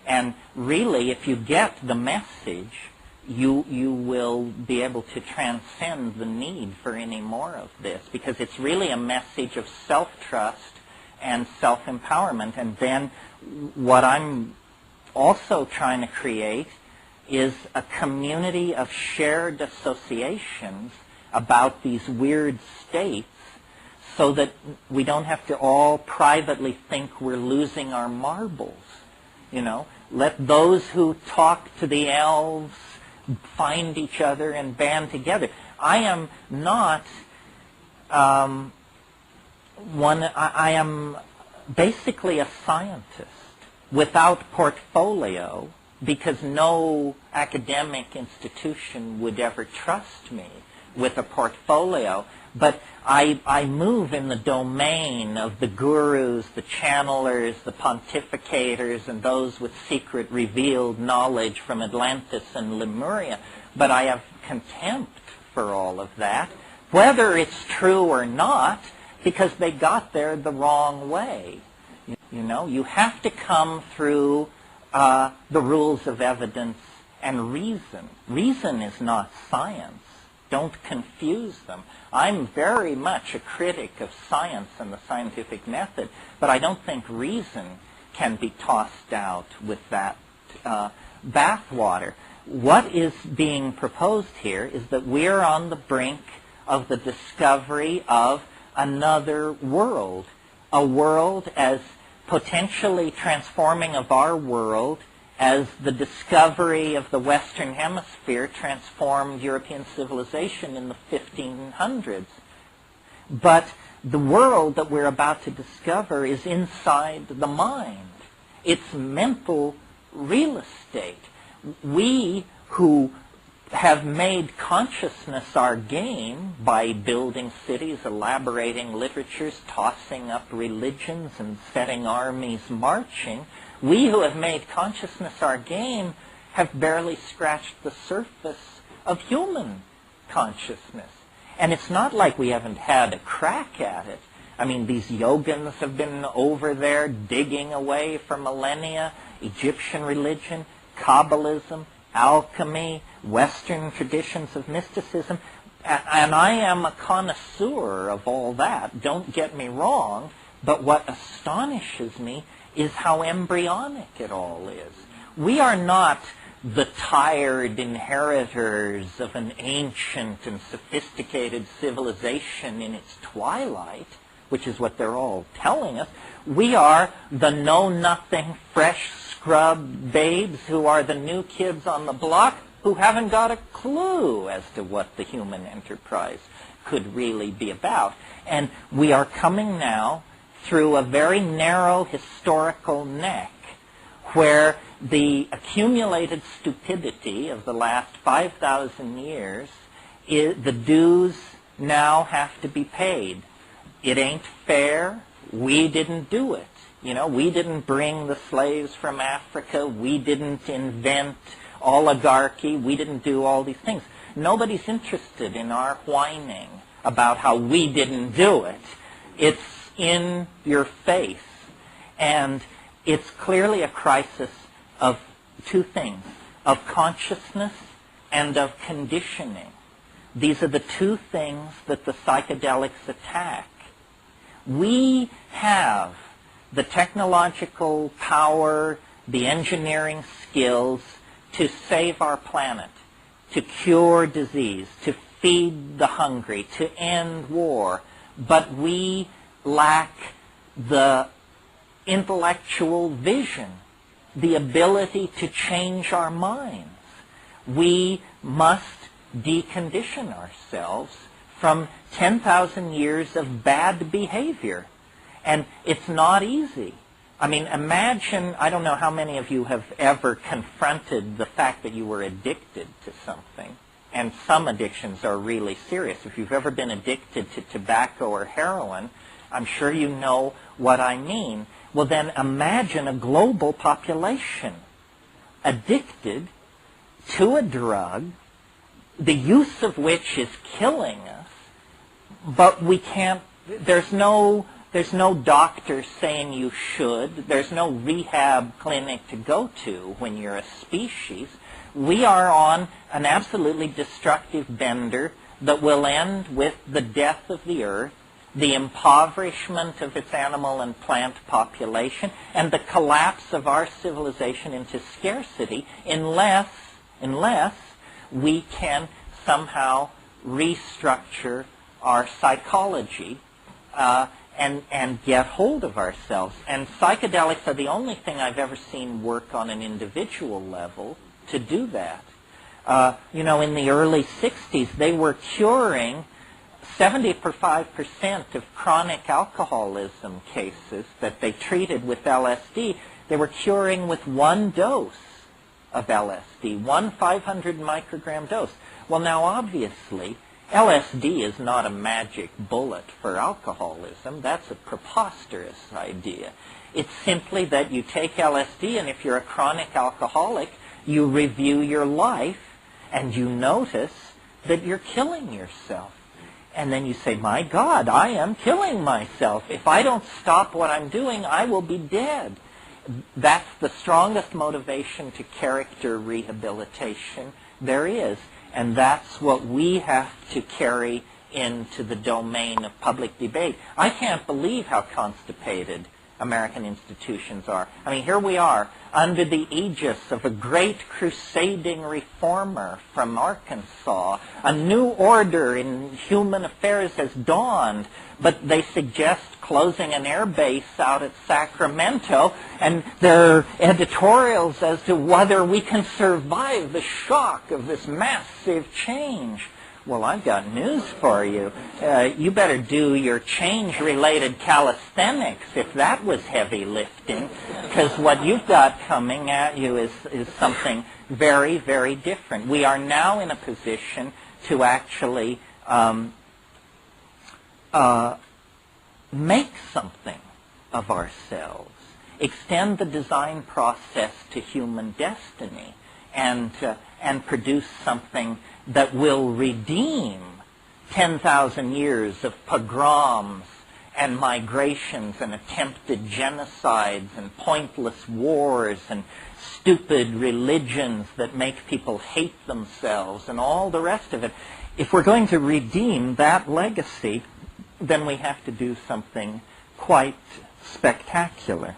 And really, if you get the message, you will be able to transcend the need for any more of this, because it's really a message of self-trust and self-empowerment. And then what I'm also trying to create is a community of shared associations about these weird states, so that we don't have to all privately think we're losing our marbles. You know, let those who talk to the elves find each other and band together. I am not I am basically a scientist without portfolio, because no academic institution would ever trust me with a portfolio. But I move in the domain of the gurus, the channelers, the pontificators, and those with secret revealed knowledge from Atlantis and Lemuria. But I have contempt for all of that, whether it's true or not, because they got there the wrong way. You know, you have to come through the rules of evidence and reason. Reason is not science. Don't confuse them. I'm very much a critic of science and the scientific method, but I don't think reason can be tossed out with that bathwater. What is being proposed here is that we're on the brink of the discovery of another world, a world as potentially transforming of our world as the discovery of the Western Hemisphere transformed European civilization in the 1500s. But the world that we're about to discover is inside the mind. It's mental real estate. We who have made consciousness our game by building cities, elaborating literatures, tossing up religions, and setting armies marching, we who have made consciousness our game have barely scratched the surface of human consciousness. And it's not like we haven't had a crack at it. I mean, these yogins have been over there digging away for millennia. Egyptian religion, Kabbalism, alchemy, Western traditions of mysticism. And I am a connoisseur of all that, don't get me wrong, but what astonishes me is how embryonic it all is. We are not the tired inheritors of an ancient and sophisticated civilization in its twilight, which is what they're all telling us. We are the know-nothing, fresh scrub babes who are the new kids on the block who haven't got a clue as to what the human enterprise could really be about. And we are coming now through a very narrow historical neck where the accumulated stupidity of the last 5,000 years, the dues now have to be paid. It ain't fair. We didn't do it. You know, we didn't bring the slaves from Africa. We didn't invent oligarchy. We didn't do all these things. Nobody's interested in our whining about how we didn't do it. It's in your face. And it's clearly a crisis of two things, of consciousness and of conditioning. These are the two things that the psychedelics attack. We have the technological power, the engineering skills to save our planet, to cure disease, to feed the hungry, to end war, but we lack the intellectual vision, the ability to change our minds. We must decondition ourselves from 10,000 years of bad behavior. And it's not easy. I mean, imagine, I don't know how many of you have ever confronted the fact that you were addicted to something. And some addictions are really serious. If you've ever been addicted to tobacco or heroin, I'm sure you know what I mean. Well, then imagine a global population addicted to a drug, the use of which is killing us, but we can't, there's no There's no doctor saying you should. There's no rehab clinic to go to when you're a species. We are on an absolutely destructive bender that will end with the death of the earth, the impoverishment of its animal and plant population, and the collapse of our civilization into scarcity unless we can somehow restructure our psychology and get hold of ourselves. And psychedelics are the only thing I've ever seen work on an individual level to do that. In the early 60s, they were curing 75% of chronic alcoholism cases that they treated with LSD. They were curing with one dose of LSD, one 500 microgram dose. Well, now, obviously, LSD is not a magic bullet for alcoholism. That's a preposterous idea. It's simply that you take LSD, and if you're a chronic alcoholic, you review your life, and you notice that you're killing yourself. And then you say, my God, I am killing myself. If I don't stop what I'm doing, I will be dead. That's the strongest motivation to character rehabilitation there is. And that's what we have to carry into the domain of public debate. I can't believe how constipated American institutions are. I mean, here we are under the aegis of a great crusading reformer from Arkansas. A new order in human affairs has dawned, but they suggest closing an air base out at Sacramento, and there are editorials as to whether we can survive the shock of this massive change. Well, I've got news for you. You better do your change-related calisthenics if that was heavy lifting, because what you've got coming at you is something very, very different. We are now in a position to actually make something of ourselves, extend the design process to human destiny, and produce something that will redeem 10,000 years of pogroms and migrations and attempted genocides and pointless wars and stupid religions that make people hate themselves and all the rest of it. If we're going to redeem that legacy, then we have to do something quite spectacular.